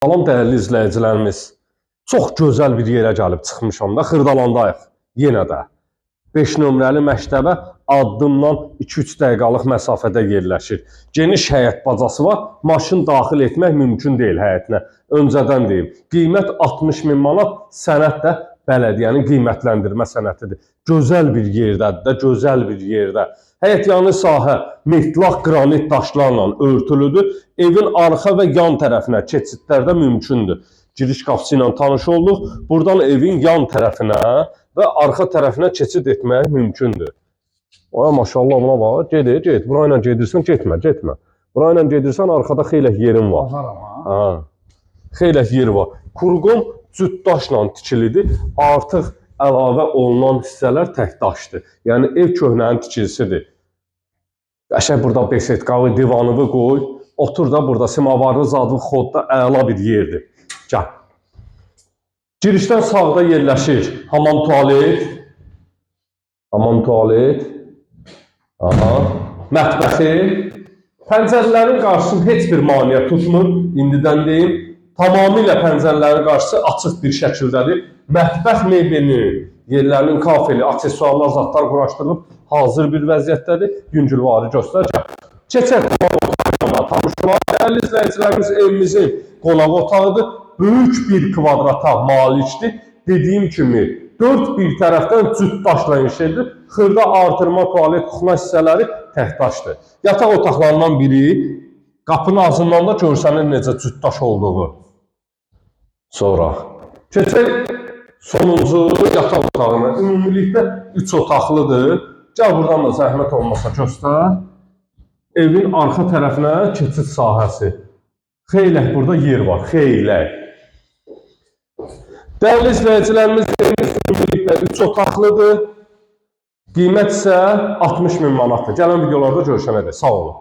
Salam dəyərli izləyicilərimiz. Çox gözəl bir yerə gəlib çıxmışam da, Xırdalandayıq yenə də. 5 nömrəli məktəbə addımdan 2-3 dəqiqəlik məsafədə yerləşir. Geniş həyət bacası var, maşın daxil etmək mümkün deyil həyətinə. Öncədən deyim, qiymət 60 min manat, sənəd də bələdiyyənin qiymətləndirmə sənətidir. Gözəl bir yerdədir də, gözəl bir yerdə. Həyətyanı sahə metlaq qranit daşlarla örtülüdür. Evin arxa və yan tərəfinə keçidlərdə mümkündür. Giriş qapısı ilə tanış olduq. Buradan evin yan tərəfinə və arxa tərəfinə keçid etmək mümkündür. Ay maşallah buna bax, get. Burayla gedirsən, getmə. Burayla gedirsən, arxada xeyli yerin var. Ha. Xeyli yer var. Kurqum cüt daşla tikilidir. Artıq əlavə olunan hissələr tək daşdır. Yəni ev köhnənin tikilisidir. Qəşəng burada besetqalı, divanını qoy. Otur da burada simavarlı zadlı xodda əla bir yerdir. Gəl. Girişdən sağda yerləşir hamam tualet. Aha. Mətbəxi. Pəncərələrin qarşısını heç bir maneə tutmur. İndidən deyim. Tamamilə pəncərələrin qarşısı açıq bir şəkildədir. Mətbəx mebelinin, yerlərinin kafeli, aksesuarlar, zadlar quraşdırılıb hazır bir vəziyyətdədir. Yüngülvarı göstər. Keçək qonaq otağına tanışlar. Dəyərli izləyicilərimiz, evimizin qonaq otağıdır. Böyük bir kvadrata malikdir. Dediyim kimi 4 bir tərəfdən cüt daşla inşa edilir. Xırda artırma, tualet, kuxna hissələri tək daşdır. Yataq otaqlarından biri, qapının ağzından da görsənir necə cüt daş olduğu. Sonra keçək sonuncu yataq otağına. Ümumilikdə 3 otaqlıdır. Gəl buradan da zəhmət olmasa göstər. Evin arxa tərəfinə keçid sahəsi. Xeylək burada yer var, xeylək. Dəyərli izləyicilərimiz, evimiz ümumilikdə 3 otaqlıdır. Qiymət isə 60 min manatdır. Gələn videolarda görüşənədək. Sağ olun.